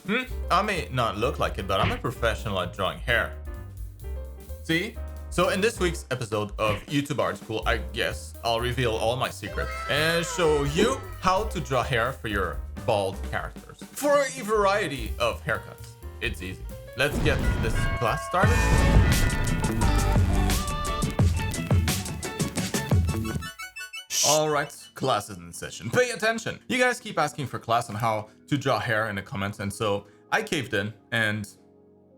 I may not look like it, but I'm a professional at drawing hair. See? So in this week's episode of YouTube Art School, I guess I'll reveal all my secrets and show you how to draw hair for your bald characters for a variety of haircuts. It's easy. Let's get this class started. Alright, class is in session. Pay attention! You guys keep asking for class on how to draw hair in the comments, and so I caved in and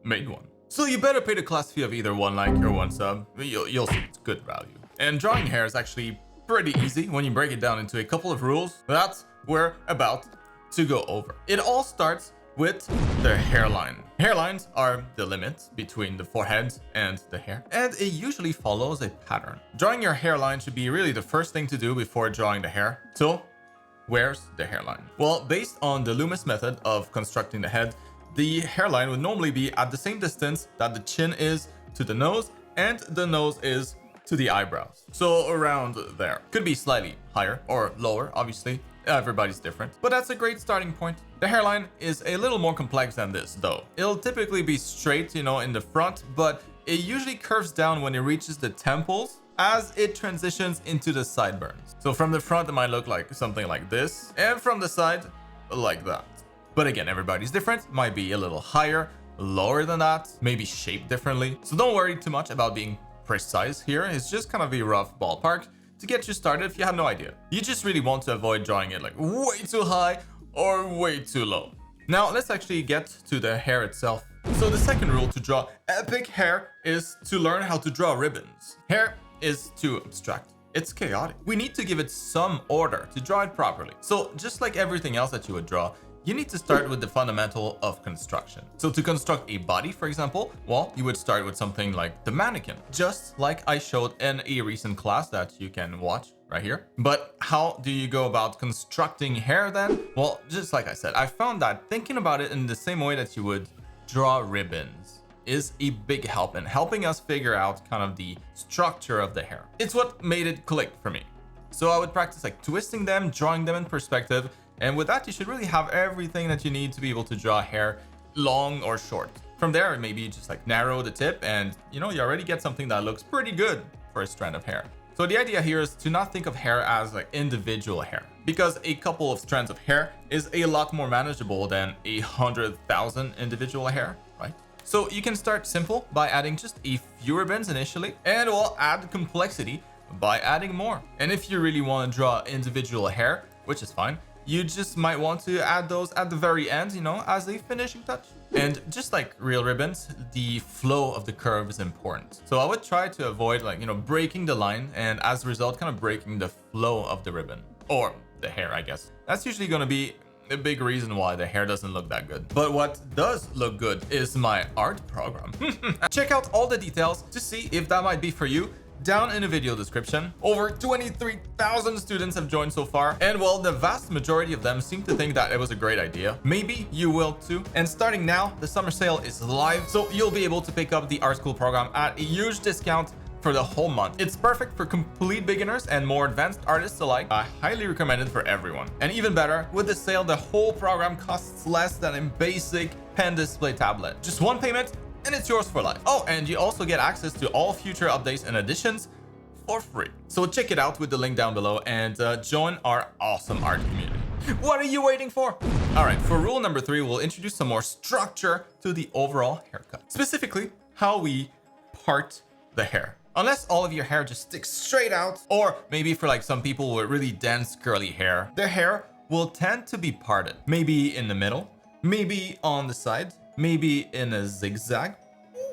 made one. So you better pay the class fee of either one like or one sub. You'll see it's good value. And drawing hair is actually pretty easy when you break it down into a couple of rules that we're about to go over. It all starts with the hairline. Hairlines are the limit between the forehead and the hair, and it usually follows a pattern. Drawing your hairline should be really the first thing to do before drawing the hair. So, where's the hairline? Well, based on the Loomis method of constructing the head, the hairline would normally be at the same distance that the chin is to the nose and the nose is to the eyebrows. So around there. Could be slightly higher or lower, obviously. Everybody's different, but that's a great starting point. The hairline is a little more complex than this though. It'll typically be straight, in the front, but it usually curves down when it reaches the temples as it transitions into the sideburns. So from the front, it might look like something like this, and from the side, like that. But again, everybody's different, might be a little higher, lower than that, maybe shaped differently. So don't worry too much about being precise here. It's just kind of a rough ballpark to get you started if you have no idea. You just really want to avoid drawing it like way too high or way too low. Now let's actually get to the hair itself. So the second rule to draw epic hair is to learn how to draw ribbons. Hair is too abstract. It's chaotic. We need to give it some order to draw it properly. So just like everything else that you would draw, you need to start with the fundamental of construction. So to construct a body, for example, well, you would start with something like the mannequin, just like I showed in a recent class that you can watch right here. But how do you go about constructing hair then? Well, just like I said, I found that thinking about it in the same way that you would draw ribbons is a big help in helping us figure out kind of the structure of the hair. It's what made it click for me. So I would practice like twisting them, drawing them in perspective, and with that, you should really have everything that you need to be able to draw hair, long or short. From there, maybe you just like narrow the tip and you already get something that looks pretty good for a strand of hair. So the idea here is to not think of hair as like individual hair, because a couple of strands of hair is a lot more manageable than 100,000 individual hair, right? So you can start simple by adding just a few ribbons initially, and we'll add complexity by adding more. And if you really want to draw individual hair, which is fine, you just might want to add those at the very end, as a finishing touch. And just like real ribbons, the flow of the curve is important. So I would try to avoid breaking the line, and as a result, kind of breaking the flow of the ribbon or the hair, I guess. That's usually going to be a big reason why the hair doesn't look that good. But what does look good is my art program. Check out all the details to see if that might be for you down in the video description. Over 23,000 students have joined so far, and well, the vast majority of them seem to think that it was a great idea. Maybe you will too. And starting now, the summer sale is live, so you'll be able to pick up the art school program at a huge discount for the whole month. It's perfect for complete beginners and more advanced artists alike. I highly recommend it for everyone. And even better, with the sale, the whole program costs less than a basic pen display tablet. Just one payment and it's yours for life. Oh, and you also get access to all future updates and additions for free. So check it out with the link down below and join our awesome art community. What are you waiting for? All right, for rule number 3, we'll introduce some more structure to the overall haircut. Specifically, how we part the hair. Unless all of your hair just sticks straight out, or maybe for like some people with really dense curly hair, their hair will tend to be parted. Maybe in the middle, maybe on the side, maybe in a zigzag.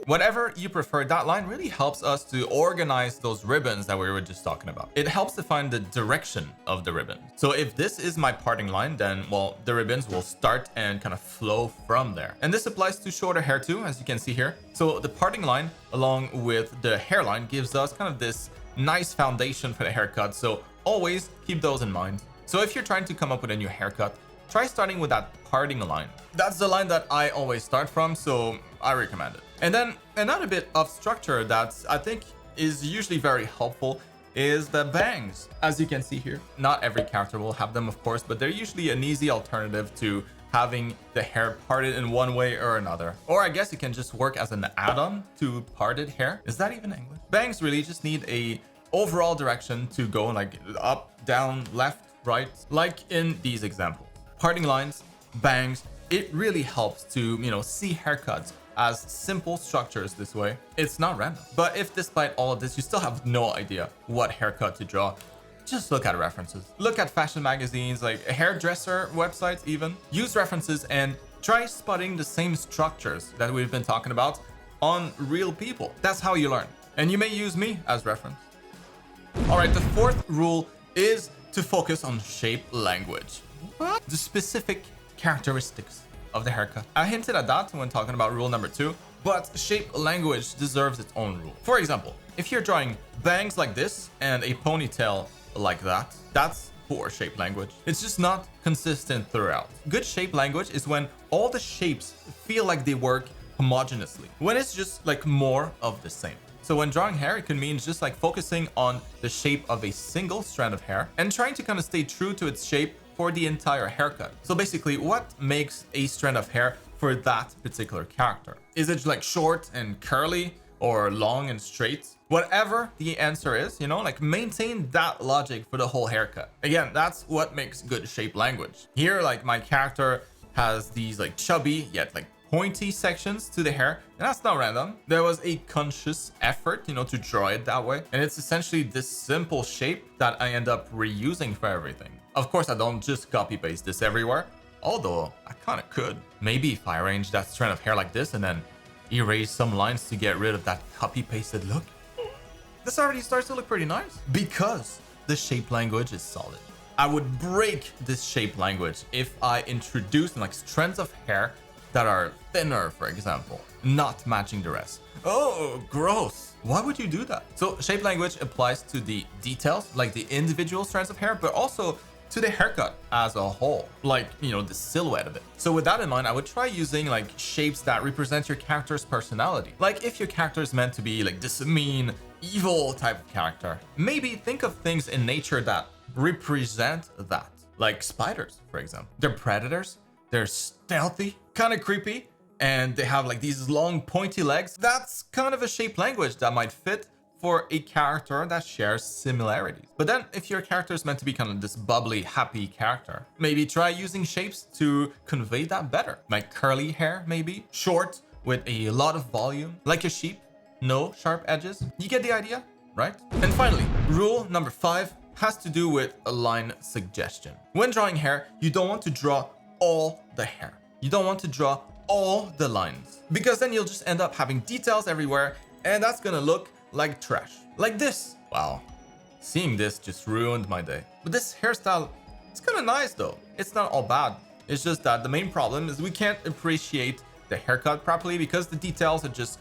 Whatever you prefer, that line really helps us to organize those ribbons that we were just talking about. It helps define the direction of the ribbon. So if this is my parting line, then well, the ribbons will start and kind of flow from there. And this applies to shorter hair too, as you can see here. So the parting line along with the hairline gives us kind of this nice foundation for the haircut. So always keep those in mind. So if you're trying to come up with a new haircut, try starting with that parting line. That's the line that I always start from, so I recommend it. And then another bit of structure that I think is usually very helpful is the bangs. As you can see here, not every character will have them, of course, but they're usually an easy alternative to having the hair parted in one way or another. Or I guess it can just work as an add-on to parted hair. Is that even English? Bangs really just need a overall direction to go like up, down, left, right, like in these examples. Parting lines, bangs, it really helps to, you know, see haircuts as simple structures this way. It's not random. But if despite all of this, you still have no idea what haircut to draw, just look at references. Look at fashion magazines, like hairdresser websites even. Use references and try spotting the same structures that we've been talking about on real people. That's how you learn. And you may use me as reference. All right, the fourth rule is to focus on shape language. What? The specific characteristics of the haircut. I hinted at that when talking about rule number 2, but shape language deserves its own rule. For example, if you're drawing bangs like this and a ponytail like that, that's poor shape language. It's just not consistent throughout. Good shape language is when all the shapes feel like they work homogeneously, when it's just like more of the same. So when drawing hair, it can mean just like focusing on the shape of a single strand of hair and trying to kind of stay true to its shape for the entire haircut. So basically, what makes a strand of hair for that particular character? Is it like short and curly or long and straight? Whatever the answer is, you know, like maintain that logic for the whole haircut. Again, that's what makes good shape language. Here, like my character has these like chubby yet like pointy sections to the hair, and that's not random. There was a conscious effort, you know, to draw it that way. And it's essentially this simple shape that I end up reusing for everything. Of course, I don't just copy paste this everywhere, although I kind of could. Maybe if I arrange that strand of hair like this and then erase some lines to get rid of that copy pasted look, this already starts to look pretty nice because the shape language is solid. I would break this shape language if I introduced like strands of hair that are thinner, for example, not matching the rest. Oh, gross. Why would you do that? So shape language applies to the details, like the individual strands of hair, but also to the haircut as a whole, like, you know, the silhouette of it. So with that in mind, I would try using like shapes that represent your character's personality. Like if your character is meant to be like this mean, evil type of character, maybe think of things in nature that represent that. Like spiders, for example. They're predators, they're stealthy, kind of creepy, and they have like these long pointy legs. That's kind of a shape language that might fit for a character that shares similarities. But then if your character is meant to be kind of this bubbly, happy character, maybe try using shapes to convey that better. Like curly hair, maybe short with a lot of volume, like a sheep, no sharp edges. You get the idea, right? And finally, rule number 5 has to do with a line suggestion. When drawing hair, you don't want to draw all the hair. You don't want to draw all the lines, because then you'll just end up having details everywhere, and that's gonna look like trash. Like this. Wow. Seeing this just ruined my day. But this hairstyle, it's kind of nice though. It's not all bad. It's just that the main problem is we can't appreciate the haircut properly because the details are just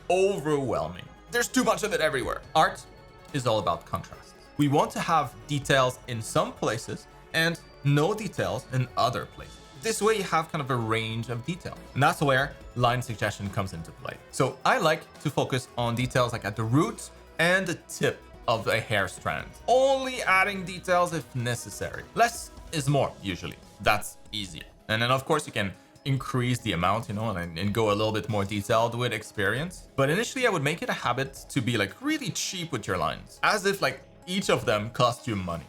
overwhelming. There's too much of it everywhere. Art is all about contrast. We want to have details in some places and no details in other places. This way you have kind of a range of detail. And that's where line suggestion comes into play. So I like to focus on details like at the root and the tip of a hair strand. Only adding details if necessary. Less is more usually. That's easier. And then of course you can increase the amount, you know, and go a little bit more detailed with experience. But initially I would make it a habit to be like really cheap with your lines, as if like each of them cost you money.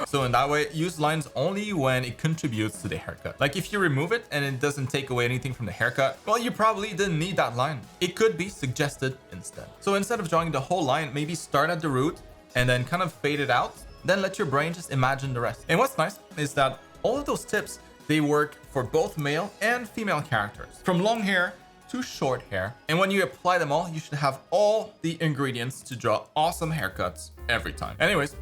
So in that way, use lines only when it contributes to the haircut. Like if you remove it and it doesn't take away anything from the haircut, well, you probably didn't need that line. It could be suggested instead. So instead of drawing the whole line, maybe start at the root and then kind of fade it out. Then let your brain just imagine the rest. And what's nice is that all of those tips, they work for both male and female characters, from long hair to short hair. And when you apply them all, you should have all the ingredients to draw awesome haircuts every time. Anyways,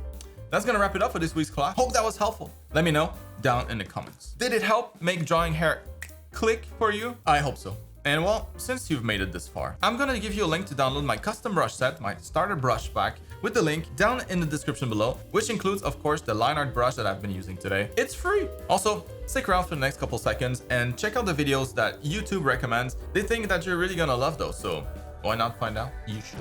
that's gonna wrap it up for this week's class. Hope that was helpful. Let me know down in the comments. Did it help make drawing hair click for you? I hope so. And well, since you've made it this far, I'm gonna give you a link to download my custom brush set, my starter brush pack, with the link down in the description below, which includes, of course, the line art brush that I've been using today. It's free. Also, stick around for the next couple seconds and check out the videos that YouTube recommends. They think that you're really gonna love those, so why not find out? You should.